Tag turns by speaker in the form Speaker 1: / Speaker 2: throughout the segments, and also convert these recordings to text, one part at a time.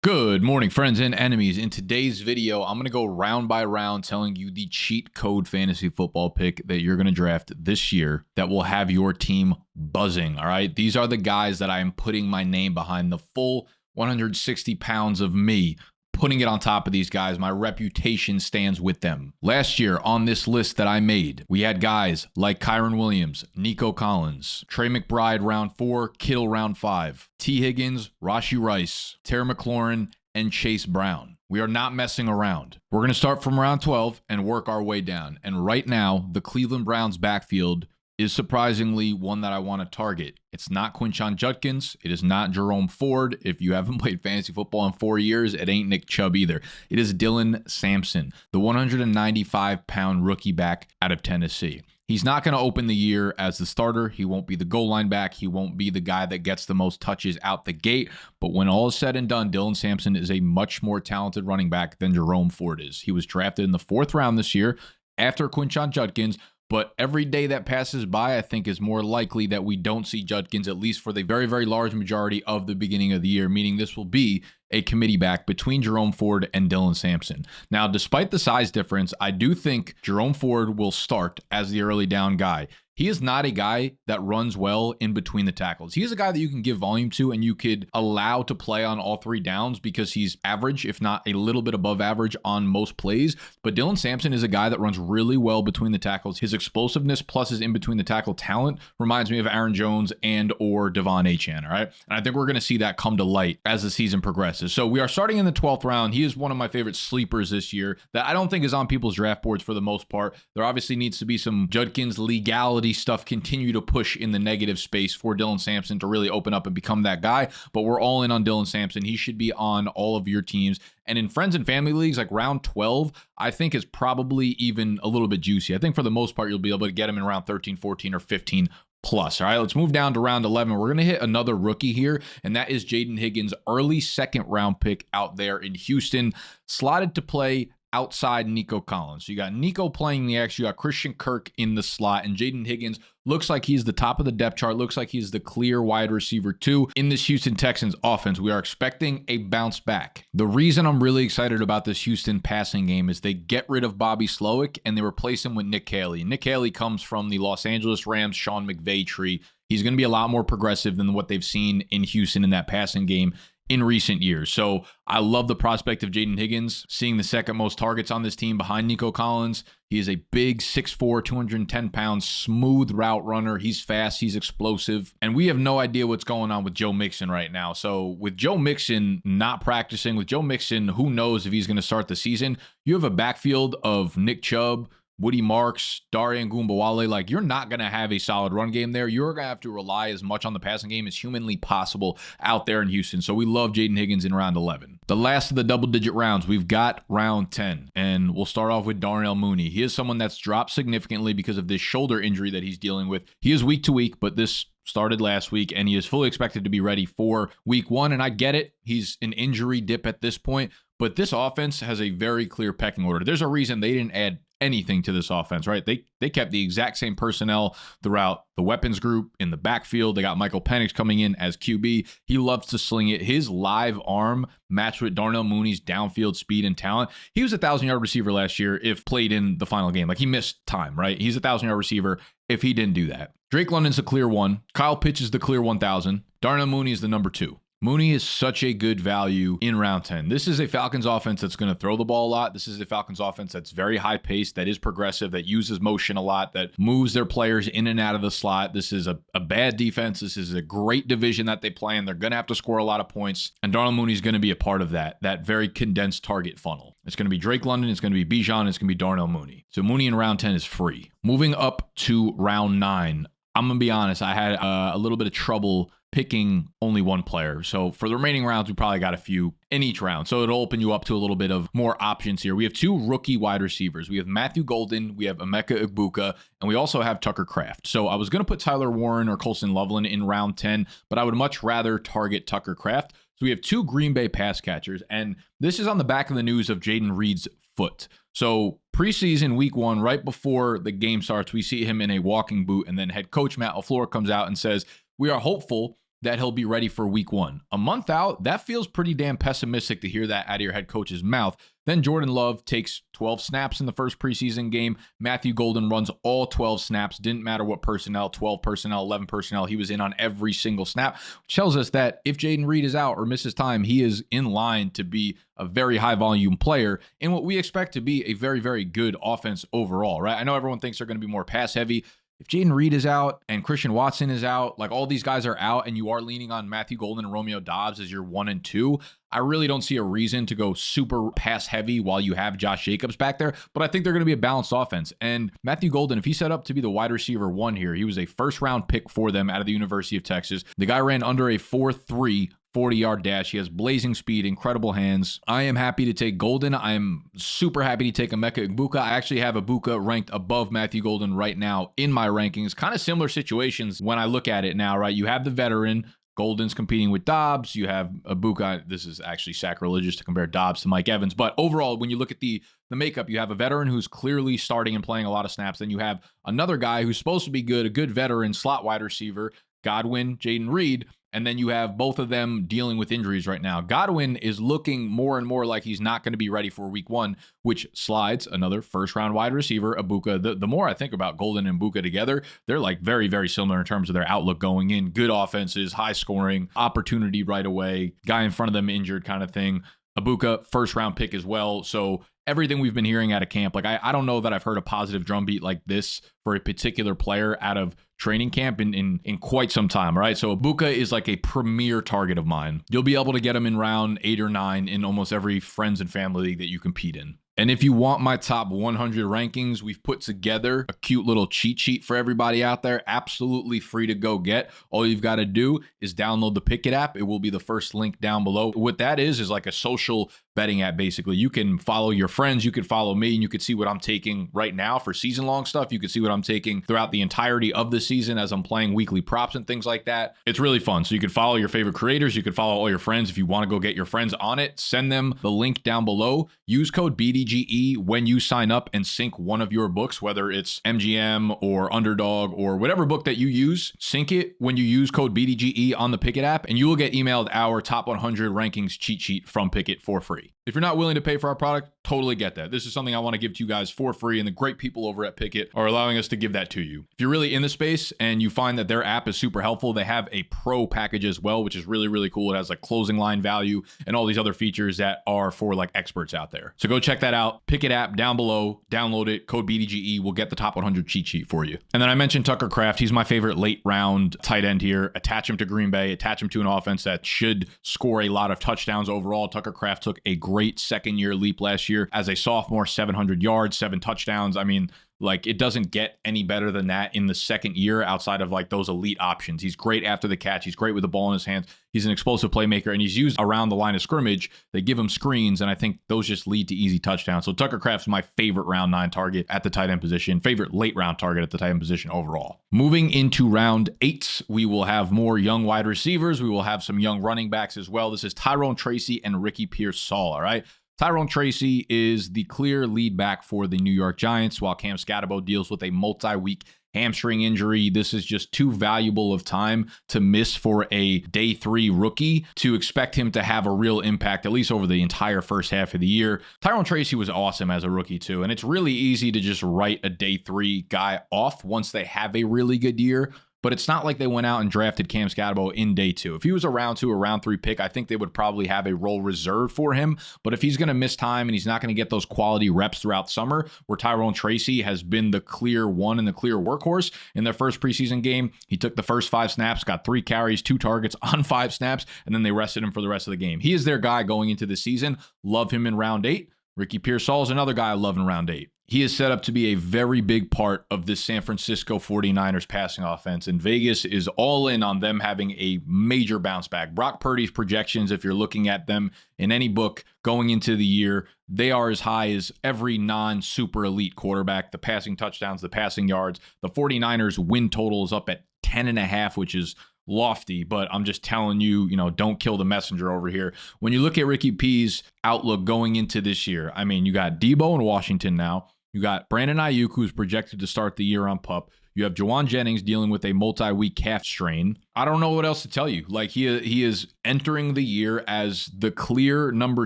Speaker 1: Good morning, friends and enemies. In today's video, I'm going to go round by round telling you the cheat code fantasy football pick that you're going to draft this year that will have your team buzzing, all right? These are the guys that I am putting my name behind, the full 160 pounds of me, putting it on top of these guys. My reputation stands with them. Last year on this list that I made, we had guys like Kyron Williams, Nico Collins, Trey McBride round 4, Kittle round 5, T. Higgins, Rashee Rice, Terry McLaurin, and Chase Brown. We are not messing around. We're going to start from round 12 and work our way down. And right now, the Cleveland Browns backfield is surprisingly one that I want to target. It's not Quinshon Judkins. It is not Jerome Ford. If you haven't played fantasy football in 4 years, it ain't Nick Chubb either. It is Dylan Sampson, the 195-pound rookie back out of Tennessee. He's not going to open the year as the starter. He won't be the goal line back. He won't be the guy that gets the most touches out the gate. But when all is said and done, Dylan Sampson is a much more talented running back than Jerome Ford is. He was drafted in the 4th round this year after Quinshon Judkins. But every day that passes by, I think, is more likely that we don't see Judkins, at least for the very, very large majority of the beginning of the year, meaning this will be a committee back between Jerome Ford and Dylan Sampson. Now, despite the size difference, I do think Jerome Ford will start as the early down guy. He is not a guy that runs well in between the tackles. He is a guy that you can give volume to and you could allow to play on all 3 downs because he's average, if not a little bit above average on most plays. But Dylan Sampson is a guy that runs really well between the tackles. His explosiveness plus his in between the tackle talent reminds me of Aaron Jones and or Devon Achane, all right? And I think we're going to see that come to light as the season progresses. So we are starting in the 12th round. He is one of my favorite sleepers this year that I don't think is on people's draft boards for the most part. There obviously needs to be some Judkins legality stuff continue to push in the negative space for Dylan Sampson to really open up and become that guy. But we're all in on Dylan Sampson. He should be on all of your teams. And in friends and family leagues, like round 12, I think is probably even a little bit juicy. I think for the most part, you'll be able to get him in round 13, 14, or 15 plus. All right, let's move down to round 11. We're going to hit another rookie here, and that is Jaden Higgins, early 2nd round pick out there in Houston, slotted to play outside Nico Collins. So you got Nico playing the X, you got Christian Kirk in the slot, and Jaden Higgins looks like he's the top of the depth chart, looks like he's the clear wide receiver 2 in this Houston Texans offense. We are expecting a bounce back. The reason I'm really excited about this Houston passing game is they get rid of Bobby Slowick and they replace him with Nick Haley. Nick Haley comes from the Los Angeles Rams Sean McVay tree. He's going to be a lot more progressive than what th've seen in Houston in that passing game in recent years. So I love the prospect of Jaden Higgins, seeing the 2nd most targets on this team behind Nico Collins. He is a big 6'4", 210-pound, smooth route runner. He's fast, he's explosive. And we have no idea what's going on with Joe Mixon right now. So with Joe Mixon not practicing, with Joe Mixon, who knows if he's going to start the season, you have a backfield of Nick Chubb, Woody Marks, Darian Goombawale. Like, you're not going to have a solid run game there. You're going to have to rely as much on the passing game as humanly possible out there in Houston. So we love Jaden Higgins in round 11. The last of the double-digit rounds, we've got round 10. And we'll start off with Darnell Mooney. He is someone that's dropped significantly because of this shoulder injury that he's dealing with. He is week to week, but this started last week, and he is fully expected to be ready for week 1. And I get it. He's an injury dip at this point. But this offense has a very clear pecking order. There's a reason they didn't add anything to this offense, right? They kept the exact same personnel throughout the weapons group in the backfield. They got Michael Penix coming in as QB. He loves to sling it. His live arm matched with Darnell Mooney's downfield speed and talent. He was a 1,000-yard receiver last year if played in the final game. Like, he missed time, right? He's a 1,000-yard receiver if he didn't do that. Drake London's the clear 1. Kyle Pitts is the clear 1,000. Darnell Mooney is the number 2. Mooney is such a good value in round 10. This is a Falcons offense that's going to throw the ball a lot. This is a Falcons offense that's very high paced, that is progressive, that uses motion a lot, that moves their players in and out of the slot. This is a bad defense. This is a great division that they play in. They're going to have to score a lot of points, and Darnell Mooney is going to be a part of that very condensed target funnel. It's going to be Drake London, it's going to be Bijan, it's going to be Darnell Mooney. So Mooney in round 10 is free. Moving up to round 9, I'm going to be honest, I had a little bit of trouble picking only one player. So for the remaining rounds, we probably got a few in each round. So it'll open you up to a little bit of more options here. We have 2 rookie wide receivers. We have Matthew Golden, we have Emeka Egbuka, and we also have Tucker Kraft. So I was going to put Tyler Warren or Colson Loveland in round 10, but I would much rather target Tucker Kraft. So we have 2 Green Bay pass catchers, and this is on the back of the news of Jaden Reed's foot. So preseason week 1, right before the game starts, we see him in a walking boot, and then head coach Matt LaFleur comes out and says, we are hopeful that he'll be ready for week 1. A month out, that feels pretty damn pessimistic to hear that out of your head coach's mouth. Then Jordan Love takes 12 snaps in the first preseason game. Matthew Golden runs all 12 snaps. Didn't matter what personnel, 12 personnel, 11 personnel. He was in on every single snap, which tells us that if Jayden Reed is out or misses time, he is in line to be a very high volume player in what we expect to be a very, very good offense overall, right? I know everyone thinks they're going to be more pass heavy. If Jayden Reed is out and Christian Watson is out, like all these guys are out and you are leaning on Matthew Golden and Romeo Doubs as your 1 and 2, I really don't see a reason to go super pass heavy while you have Josh Jacobs back there, but I think they're going to be a balanced offense. And Matthew Golden, if he's set up to be the wide receiver 1 here, he was a first round pick for them out of the University of Texas. The guy ran under a 4.3 40-yard dash. He has blazing speed, incredible hands. I am happy to take Golden. I am super happy to take Emeka Egbuka. I actually have Egbuka ranked above Matthew Golden right now in my rankings. Kind of similar situations when I look at it now, right? You have the veteran. Golden's competing with Doubs. You have Egbuka. This is actually sacrilegious to compare Doubs to Mike Evans. But overall, when you look at the makeup, you have a veteran who's clearly starting and playing a lot of snaps. Then you have another guy who's supposed to be good, a good veteran slot wide receiver, Godwin, Jayden Reed. And then you have both of them dealing with injuries right now. Godwin is looking more and more like he's not going to be ready for week 1, which slides another first-round wide receiver, Egbuka. The more I think about Golden and Egbuka together, they're like very, very similar in terms of their outlook going in. Good offenses, high scoring, opportunity right away, guy in front of them injured kind of thing. Egbuka, first-round pick as well. So everything we've been hearing out of camp, like I don't know that I've heard a positive drumbeat like this for a particular player out of training camp in quite some time, right? So Egbuka is like a premier target of mine. You'll be able to get him in round 8 or 9 in almost every friends and family league that you compete in. And if you want my top 100 rankings, we've put together a cute little cheat sheet for everybody out there. Absolutely free to go get. All you've got to do is download the Pickett app. It will be the first link down below. What that is like a social betting app, basically. You can follow your friends, you could follow me, and you could see what I'm taking right now for season-long stuff. You could see what I'm taking throughout the entirety of the season as I'm playing weekly props and things like that. It's really fun. So you could follow your favorite creators. You could follow all your friends. If you want to go get your friends on it, send them the link down below. Use code BDGE when you sign up and sync one of your books, whether it's MGM or Underdog or whatever book that you use. Sync it when you use code BDGE on the Pickett app, and you will get emailed our top 100 rankings cheat sheet from Pickett for free. If you're not willing to pay for our product, totally get that. This is something I want to give to you guys for free, and the great people over at Pickett are allowing us to give that to you. If you're really in the space and you find that their app is super helpful, they have a pro package as well, which is really, really cool. It has like closing line value and all these other features that are for like experts out there. So go check that out. Pickett app down below, download it, code BDGE. We'll get the top 100 cheat sheet for you. And then I mentioned Tucker Kraft. He's my favorite late round tight end here. Attach him to Green Bay, attach him to an offense that should score a lot of touchdowns overall. Tucker Kraft took a great second year leap last year as a sophomore, 700 yards, 7 touchdowns. I mean, like, it doesn't get any better than that in the second year outside of like those elite options. He's great after the catch. He's great with the ball in his hands. He's an explosive playmaker, and he's used around the line of scrimmage. They give him screens, and I think those just lead to easy touchdowns. So Tucker Kraft's my favorite round 9 target at the tight end position, favorite late round target at the tight end position overall. Moving into round 8, we will have more young wide receivers. We will have some young running backs as well. This is Tyrone Tracy and Ricky Pearsall, all right? Tyrone Tracy is the clear lead back for the New York Giants, while Cam Scatterbo deals with a multi-week hamstring injury. This is just too valuable of time to miss for a day 3 rookie to expect him to have a real impact, at least over the entire first half of the year. Tyrone Tracy was awesome as a rookie too, and it's really easy to just write a day 3 guy off once they have a really good year. But it's not like they went out and drafted Cam Scatterbo in day 2. If he was a round 2 or round 3 pick, I think they would probably have a role reserved for him. But if he's going to miss time and he's not going to get those quality reps throughout summer, where Tyrone Tracy has been the clear one and the clear workhorse in their first preseason game, he took the first 5 snaps, got 3 carries, 2 targets on 5 snaps, and then they rested him for the rest of the game. He is their guy going into the season. Love him in round 8. Ricky Pearsall is another guy I love in round 8. He is set up to be a very big part of this San Francisco 49ers passing offense, and Vegas is all in on them having a major bounce back. Brock Purdy's projections, if you're looking at them in any book going into the year, they are as high as every non-super elite quarterback. The passing touchdowns, the passing yards. The 49ers win total is up at 10.5, which is lofty, but I'm just telling you, don't kill the messenger over here. When you look at Ricky P's outlook going into this year, I mean, you got Debo in Washington now. You got Brandon Ayuk, who's projected to start the year on PUP. You have Juwan Jennings dealing with a multi-week calf strain. I don't know what else to tell you. Like he is entering the year as the clear number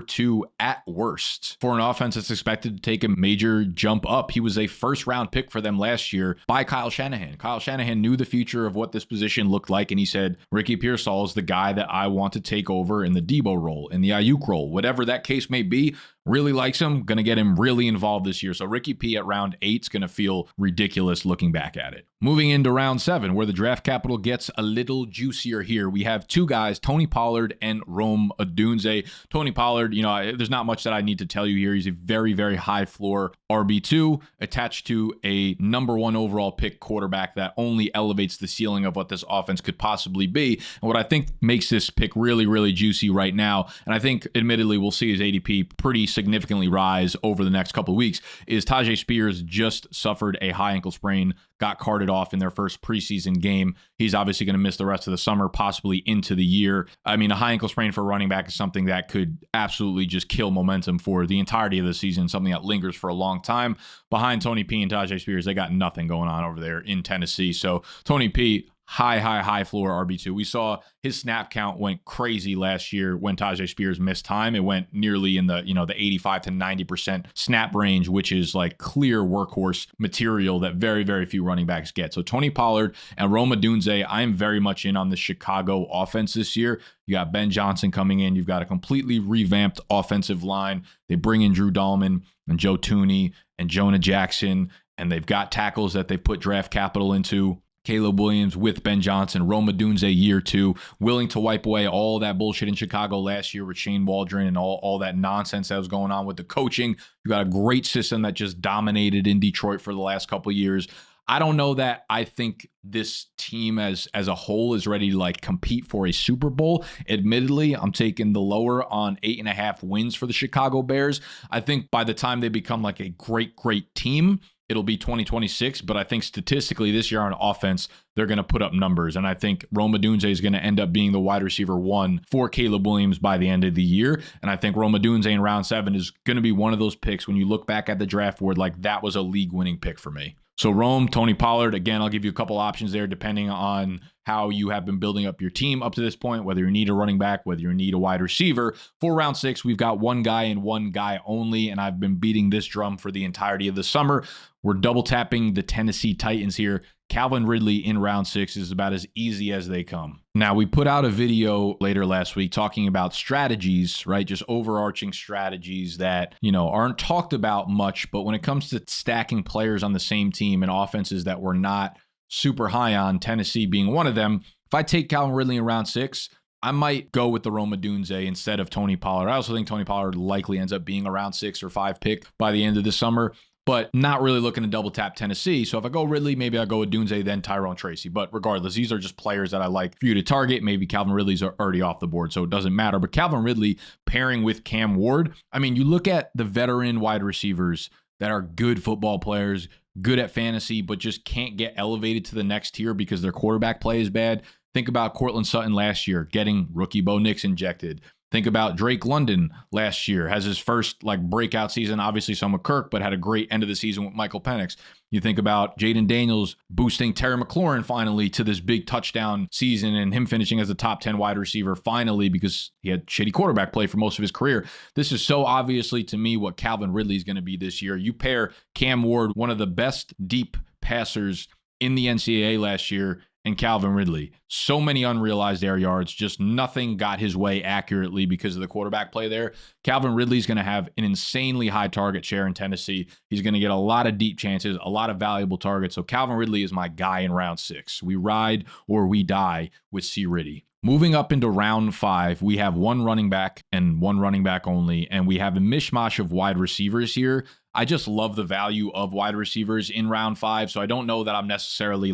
Speaker 1: 2 at worst for an offense that's expected to take a major jump up. He was a first round pick for them last year by Kyle Shanahan. Kyle Shanahan knew the future of what this position looked like, and he said, Ricky Pearsall is the guy that I want to take over in the Debo role, in the Ayuk role, whatever that case may be. Really likes him, going to get him really involved this year. So Ricky P at round 8 is going to feel ridiculous looking back at it. Moving into round 7, where the draft capital gets a little juicier here, we have 2 guys, Tony Pollard and Rome Odunze. Tony Pollard, there's not much that I need to tell you here. He's a very, very high floor RB2 attached to a number 1 overall pick quarterback that only elevates the ceiling of what this offense could possibly be. And what I think makes this pick really, really juicy right now, and I think admittedly we'll see his ADP pretty significantly rise over the next couple of weeks, is Tyjae Spears just suffered a high ankle sprain, got carted off in their first preseason game. He's obviously going to miss the rest of the summer, possibly into the year. I mean, a high ankle sprain for a running back is something that could absolutely just kill momentum for the entirety of the season, something that lingers for a long time. Behind Tony P and Tyjae Spears, they got nothing going on over there in Tennessee. So Tony P, high floor RB2. We saw his snap count went crazy last year when Tyjae Spears missed time. It went nearly in the 85 to 90% snap range, which is like clear workhorse material that very, very few running backs get. So Tony Pollard and Rome Odunze, I'm very much in on the Chicago offense this year. You got Ben Johnson coming in. You've got a completely revamped offensive line. They bring in Drew Dahlman and Joe Tooney and Jonah Jackson, and they've got tackles that they've put draft capital into. Caleb Williams with Ben Johnson, Rome Odunze year 2, willing to wipe away all that bullshit in Chicago last year with Shane Waldron and all that nonsense that was going on with the coaching. You got a great system that just dominated in Detroit for the last couple of years. I don't know that I think this team as a whole is ready to like compete for a Super Bowl. Admittedly, I'm taking the lower on 8.5 wins for the Chicago Bears. I think by the time they become like a great team, it'll be 2026, but I think statistically this year on offense, they're going to put up numbers. And I think Rome Odunze is going to end up being the wide receiver 1 for Caleb Williams by the end of the year. And I think Rome Odunze in round 7 is going to be one of those picks when you look back at the draft board, like that was a league winning pick for me. So Rome, Tony Pollard, again, I'll give you a couple options there depending on how you have been building up your team up to this point, whether you need a running back, whether you need a wide receiver. For round 6, we've got 1 guy and 1 guy only, and I've been beating this drum for the entirety of the summer. We're double tapping the Tennessee Titans here. Calvin Ridley in round 6 is about as easy as they come. Now, we put out a video later last week talking about strategies, right? Just overarching strategies that, aren't talked about much, but when it comes to stacking players on the same team and offenses that we're not super high on, Tennessee being one of them, if I take Calvin Ridley in round 6, I might go with the Rome Odunze instead of Tony Pollard. I also think Tony Pollard likely ends up being a round 6 or 5 pick by the end of the summer, but not really looking to double tap Tennessee. So if I go Ridley, maybe I go Odunze, then Tyrone Tracy. But regardless, these are just players that I like for you to target. Maybe Calvin Ridley's already off the board, so it doesn't matter. But Calvin Ridley pairing with Cam Ward, I mean, you look at the veteran wide receivers that are good football players, good at fantasy, but just can't get elevated to the next tier because their quarterback play is bad. Think about Cortland Sutton last year getting rookie Bo Nix injected. Think about Drake London last year, has his first breakout season, obviously some with Kirk, but had a great end of the season with Michael Penix. You think about Jaden Daniels boosting Terry McLaurin finally to this big touchdown season and him finishing as a top 10 wide receiver finally because he had shitty quarterback play for most of his career. This is so obviously to me what Calvin Ridley is going to be this year. You pair Cam Ward, one of the best deep passers in the NCAA last year, and Calvin Ridley. So many unrealized air yards, just nothing got his way accurately because of the quarterback play there. Calvin Ridley's going to have an insanely high target share in Tennessee. He's going to get a lot of deep chances, a lot of valuable targets. So Calvin Ridley is my guy in round 6. We ride or we die with C. Ridley. Moving up into round 5, we have 1 running back and 1 running back only, and we have a mishmash of wide receivers here. I just love the value of wide receivers in round 5, so I don't know that I'm necessarily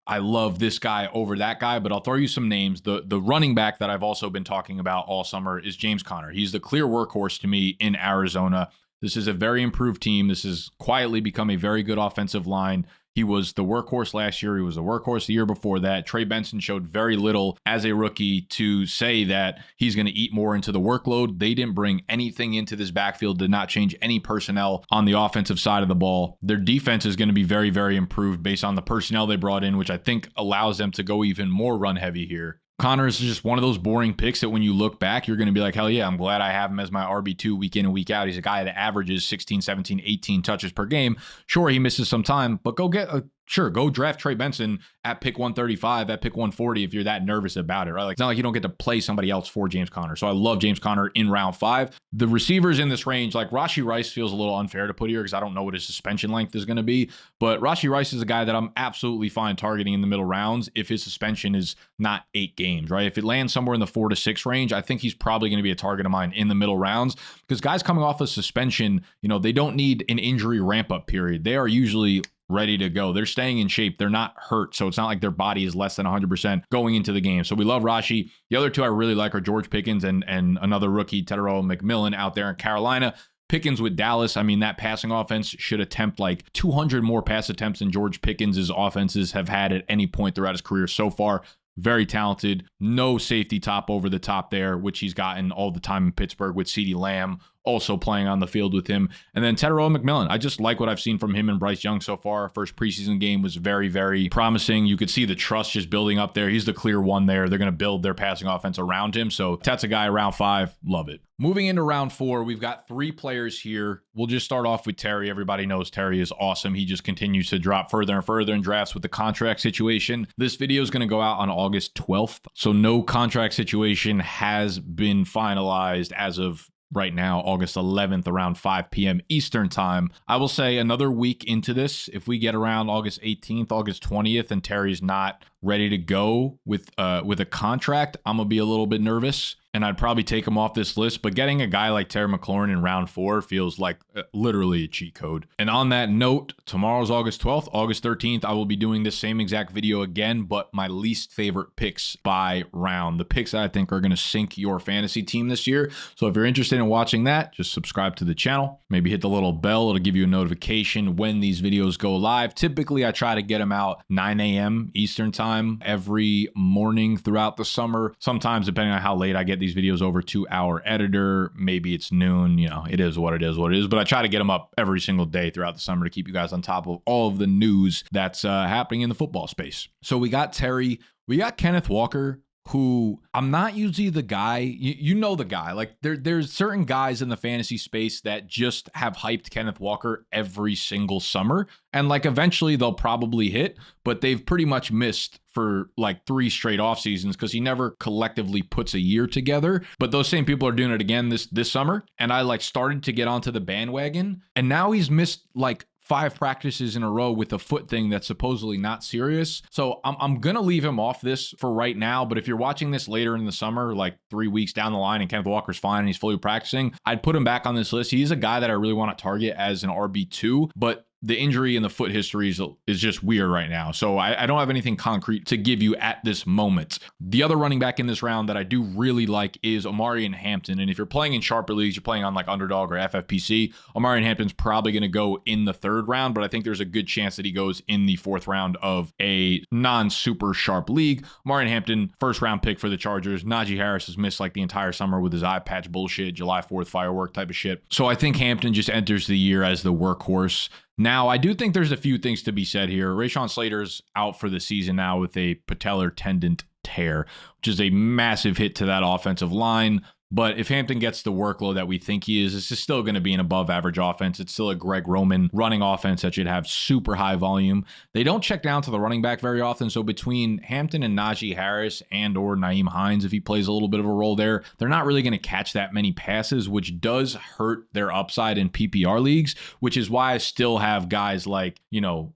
Speaker 1: I love this guy over that guy, but I'll throw you some names. The running back that I've also been talking about all summer is James Conner. He's the clear workhorse to me in Arizona. This is a very improved team. This has quietly become a very good offensive line. He was the workhorse last year. He was the workhorse the year before that. Trey Benson showed very little as a rookie to say that he's going to eat more into the workload. They didn't bring anything into this backfield, did not change any personnel on the offensive side of the ball. Their defense is going to be very, very improved based on the personnel they brought in, which I think allows them to go even more run heavy here. Connor is just one of those boring picks that when you look back, you're going to be like, hell yeah, I'm glad I have him as my RB2 week in and week out. He's a guy that averages 16, 17, 18 touches per game. Sure, he misses some time, but go draft Trey Benson at pick 135, at pick 140 if you're that nervous about it, right? Like, it's not like you don't get to play somebody else for James Conner. So I love James Conner in round 5. The receivers in this range, like Rashee Rice feels a little unfair to put here because I don't know what his suspension length is going to be. But Rashee Rice is a guy that I'm absolutely fine targeting in the middle rounds if his suspension is not 8 games, right? If it lands somewhere in the 4 to 6 range, I think he's probably going to be a target of mine in the middle rounds because guys coming off a suspension, they don't need an injury ramp up period. They are usually ready to go. They're staying in shape. They're not hurt. So it's not like their body is less than 100% going into the game. So we love Rashee. The other two I really like are George Pickens and another rookie, Tetairoa McMillan out there in Carolina. Pickens with Dallas, I mean, that passing offense should attempt like 200 more pass attempts than George Pickens' offenses have had at any point throughout his career so far. Very talented. No safety top over the top there, which he's gotten all the time in Pittsburgh with CeeDee Lamb also playing on the field with him. And then Tetairoa McMillan. I just like what I've seen from him and Bryce Young so far. First preseason game was very, very promising. You could see the trust just building up there. He's the clear one there. They're going to build their passing offense around him. So that's a guy round 5. Love it. Moving into round 4, we've got 3 players here. We'll just start off with Terry. Everybody knows Terry is awesome. He just continues to drop further and further in drafts with the contract situation. This video is going to go out on August 12th. So no contract situation has been finalized as of right now, August 11th, around 5 p.m. Eastern time. I will say another week into this, if we get around August 18th, August 20th, and Terry's not ready to go with a contract, I'm going to be a little bit nervous. And I'd probably take him off this list. But getting a guy like Terry McLaurin in round 4 feels like literally a cheat code. And on that note, tomorrow's August 12th. August 13th, I will be doing this same exact video again, but my least favorite picks by round. The picks that I think are going to sink your fantasy team this year. So if you're interested in watching that, just subscribe to the channel. Maybe hit the little bell. It'll give you a notification when these videos go live. Typically, I try to get them out 9 a.m. Eastern time every morning throughout the summer. Sometimes, depending on how late I get these videos over to our editor, maybe it's noon. It is what it is. But I try to get them up every single day throughout the summer to keep you guys on top of all of the news that's happening in the football space. So we got Terry, we got Kenneth Walker, who I'm not usually the guy, you know the guy. Like there's certain guys in the fantasy space that just have hyped Kenneth Walker every single summer. And like eventually they'll probably hit, but they've pretty much missed for like 3 straight off seasons because he never collectively puts a year together. But those same people are doing it again this summer. And I like started to get onto the bandwagon. And now he's missed like 5 practices in a row with a foot thing that's supposedly not serious. So I'm going to leave him off this for right now. But if you're watching this later in the summer, like 3 weeks down the line and Kenneth Walker's fine and he's fully practicing, I'd put him back on this list. He's a guy that I really want to target as an RB2, but the injury and the foot history is just weird right now. So I don't have anything concrete to give you at this moment. The other running back in this round that I do really like is Omarion Hampton. And if you're playing in Sharper leagues, you're playing on like Underdog or FFPC, Omarion Hampton's probably going to go in the 3rd round, but I think there's a good chance that he goes in the 4th round of a non-super sharp league. Omarion Hampton, 1st round pick for the Chargers. Najee Harris has missed like the entire summer with his eye patch bullshit, July 4th firework type of shit. So I think Hampton just enters the year as the workhorse. Now, I do think there's a few things to be said here. Rashawn Slater's out for the season now with a patellar tendon tear, which is a massive hit to that offensive line. But if Hampton gets the workload that we think he is, this is still going to be an above average offense. It's still a Greg Roman running offense that should have super high volume. They don't check down to the running back very often. So between Hampton and Najee Harris and or Nyheim Hines, if he plays a little bit of a role there, they're not really going to catch that many passes, which does hurt their upside in PPR leagues, which is why I still have guys like,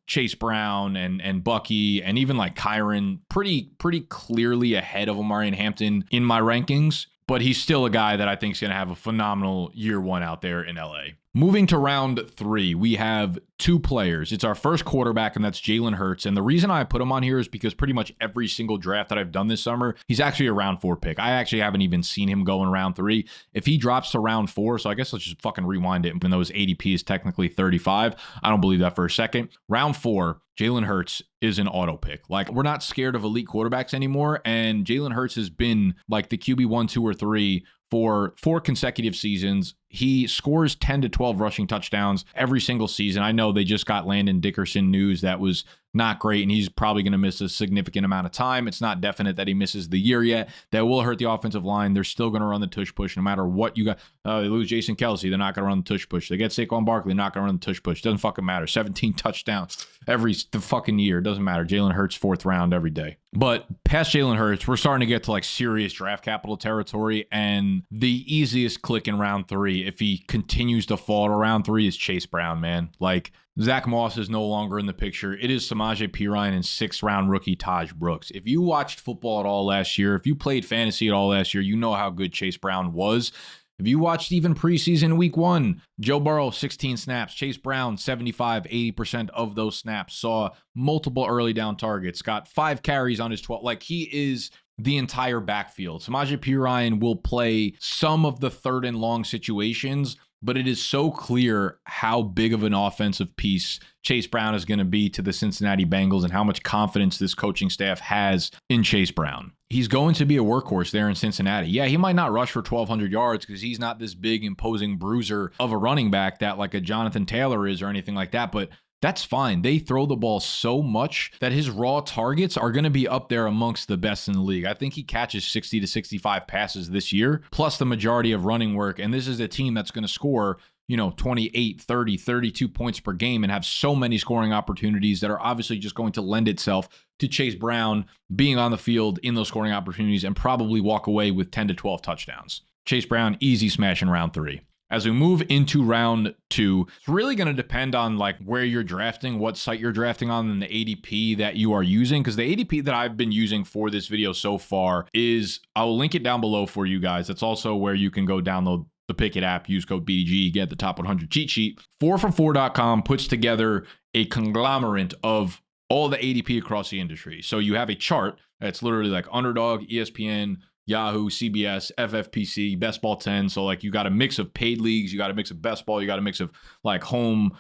Speaker 1: Chase Brown and Bucky and even like Kyron pretty clearly ahead of Omarion Hampton in my rankings. But he's still a guy that I think is going to have a phenomenal year 1 out there in LA. Moving to round 3, we have 2 players. It's our first quarterback, and that's Jalen Hurts. And the reason I put him on here is because pretty much every single draft that I've done this summer, he's actually a round 4 pick. I actually haven't even seen him go in round 3. If he drops to round 4, so I guess let's just fucking rewind it, even though his ADP is technically 35. I don't believe that for a second. Round 4, Jalen Hurts is an auto pick. Like, we're not scared of elite quarterbacks anymore, and Jalen Hurts has been like the QB 1, 2, or 3 for 4 consecutive seasons. He scores 10 to 12 rushing touchdowns every single season. I know they just got Landon Dickerson news that was not great, and he's probably going to miss a significant amount of time. It's not definite that he misses the year yet. That will hurt the offensive line. They're still going to run the tush push no matter what you got. They lose Jason Kelsey, they're not going to run the tush push. They get Saquon Barkley, they're not going to run the tush push. Doesn't fucking matter. 17 touchdowns every fucking year. Doesn't matter. Jalen Hurts 4th round every day. But past Jalen Hurts, we're starting to get to like serious draft capital territory, and the easiest click in round 3, if he continues to fall to round 3, is Chase Brown, man. Like, Zach Moss is no longer in the picture. It is Samaje Perine and 6th round rookie Taj Brooks. If you watched football at all last year, if you played fantasy at all last year, you know how good Chase Brown was. If you watched even preseason week 1, Joe Burrow, 16 snaps, Chase Brown, 75, 80% of those snaps, saw multiple early down targets, got 5 carries on his 12. Like, he is the entire backfield. Samaje Perine will play some of the 3rd and long situations, but it is so clear how big of an offensive piece Chase Brown is going to be to the Cincinnati Bengals and how much confidence this coaching staff has in Chase Brown. He's going to be a workhorse there in Cincinnati. Yeah, he might not rush for 1,200 yards because he's not this big, imposing bruiser of a running back that like a Jonathan Taylor is or anything like that, but that's fine. They throw the ball so much that his raw targets are going to be up there amongst the best in the league. I think he catches 60 to 65 passes this year, plus the majority of running work. And this is a team that's going to score, 28, 30, 32 points per game and have so many scoring opportunities that are obviously just going to lend itself to Chase Brown being on the field in those scoring opportunities and probably walk away with 10 to 12 touchdowns. Chase Brown, easy smash in round 3. As we move into round 2, it's really going to depend on like where you're drafting, what site you're drafting on, and the ADP that you are using. Because the ADP that I've been using for this video so far is, I'll link it down below for you guys. That's also where you can go download the Pickett app, use code BDGE, get the top 100 cheat sheet. 4for4.com puts together a conglomerate of all the ADP across the industry. So you have a chart that's literally like Underdog, ESPN, Yahoo, CBS, FFPC, Best Ball 10. So like you got a mix of paid leagues, you got a mix of best ball, you got a mix of like home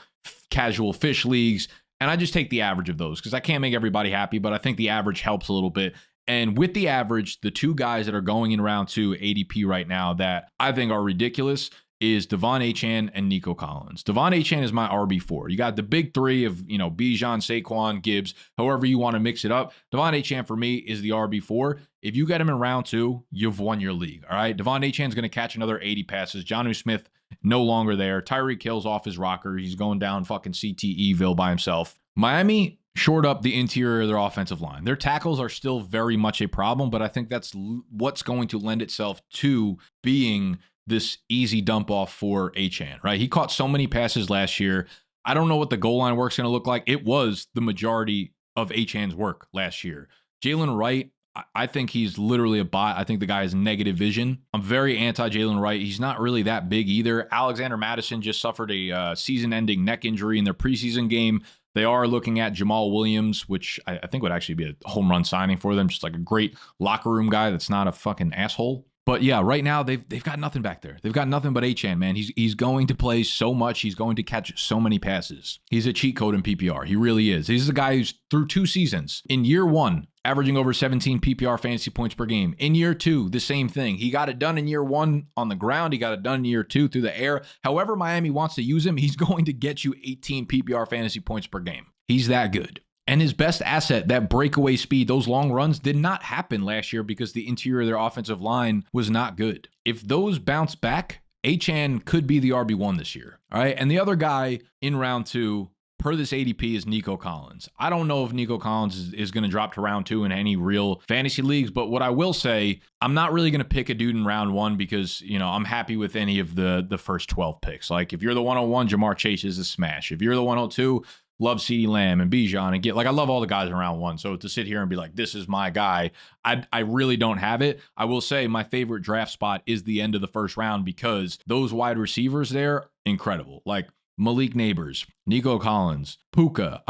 Speaker 1: casual fish leagues. And I just take the average of those because I can't make everybody happy, but I think the average helps a little bit. And with the average, the 2 guys that are going in round 2 ADP right now that I think are ridiculous is Devon Achane and Nico Collins. Devon Achane is my RB4. You got the big 3 of, Bijan, Saquon, Gibbs, however you want to mix it up. Devon Achane for me is the RB4. If you get him in round 2, you've won your league. All right. Devon Achane is going to catch another 80 passes. Jonnu Smith, no longer there. Tyreek Hill's off his rocker. He's going down fucking CTEville by himself. Miami shored up the interior of their offensive line. Their tackles are still very much a problem, but I think that's what's going to lend itself to being this easy dump off for Achane, right? He caught so many passes last year. I don't know what the goal line work's going to look like. It was the majority of Achane's work last year. Jalen Wright, I think he's literally a bot. I think the guy has negative vision. I'm very anti Jalen Wright. He's not really that big either. Alexander Madison just suffered a season-ending neck injury in their preseason game. They are looking at Jamal Williams, which I think would actually be a home run signing for them. Just like a great locker room guy that's not a fucking asshole. But yeah, right now they've got nothing back there. They've got nothing but Achane, man. He's going to play so much. He's going to catch so many passes. He's a cheat code in PPR. He really is. He's a guy who's through 2 seasons. In year 1, averaging over 17 PPR fantasy points per game. In year 2, the same thing. He got it done in year 1 on the ground. He got it done in year 2 through the air. However Miami wants to use him, he's going to get you 18 PPR fantasy points per game. He's that good. And his best asset, that breakaway speed, those long runs, did not happen last year because the interior of their offensive line was not good. If those bounce back, Achane could be the RB1 this year. All right. And the other guy in round 2, per this ADP, is Nico Collins. I don't know if Nico Collins is going to drop to round 2 in any real fantasy leagues, but what I will say, I'm not really going to pick a dude in round 1 because, I'm happy with any of the first 12 picks. Like if you're the 101, Jamar Chase is a smash. If you're the 102, love CeeDee Lamb and Bijan and get like, I love all the guys in round 1. So to sit here and be like, this is my guy, I really don't have it. I will say my favorite draft spot is the end of the first round because those wide receivers there, incredible. Like Malik Neighbors, Nico Collins, Puka.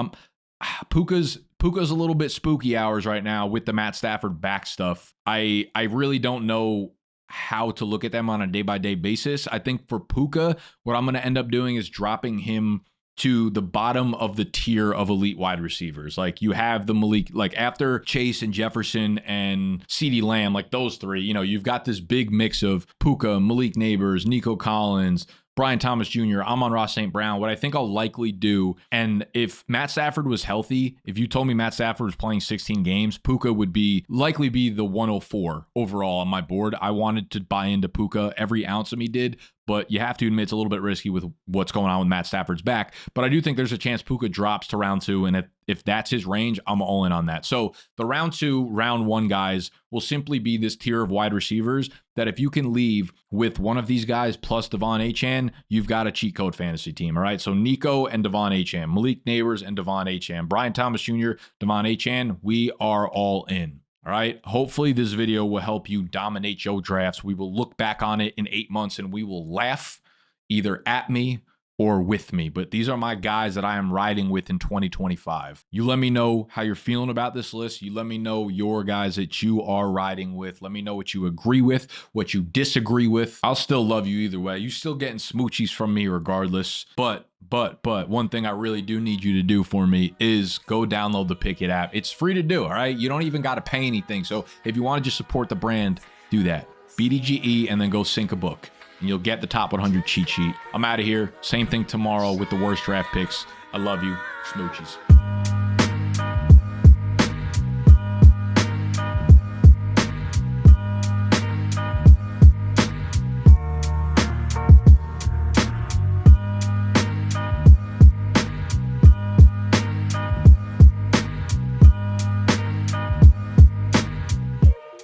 Speaker 1: Puka's a little bit spooky hours right now with the Matt Stafford back stuff. I really don't know how to look at them on a day-by-day basis. I think for Puka, what I'm going to end up doing is dropping him to the bottom of the tier of elite wide receivers. Like you have the Malik, like after Chase and Jefferson and CeeDee Lamb, like those three, you know, you've got this big mix of Puka, Malik Neighbors, Nico Collins, Brian Thomas Jr., Amon-Ra St. Brown. What I think I'll likely do, and if Matt Stafford was healthy, if you told me Matt Stafford was playing 16 games, Puka would likely be the 104 overall on my board. I wanted to buy into Puka every ounce of me did, but you have to admit it's a little bit risky with what's going on with Matt Stafford's back. But I do think there's a chance Puka drops to round 2, and if that's his range, I'm all in on that. So the round 2, round 1 guys will simply be this tier of wide receivers that if you can leave with one of these guys plus Devon Achane, you've got a cheat code fantasy team, all right? So Nico and Devon Achane, Malik Neighbors and Devon Achane, Brian Thomas Jr., Devon Achane, we are all in. All right. Hopefully this video will help you dominate your drafts. We will look back on it in 8 months and we will laugh either at me or with me. But these are my guys that I am riding with in 2025. You let me know how you're feeling about this list. You let me know your guys that you are riding with. Let me know what you agree with, what you disagree with. I'll still love you either way. You still getting smoochies from me regardless. But one thing I really do need you to do for me is go download the Pick It app. It's free to do, all right? You don't even got to pay anything. So if you want to just support the brand, do that. BDGE and then go sync a book. And you'll get the top 100 cheat sheet. I'm out of here. Same thing tomorrow with the worst draft picks. I love you. Smoochies.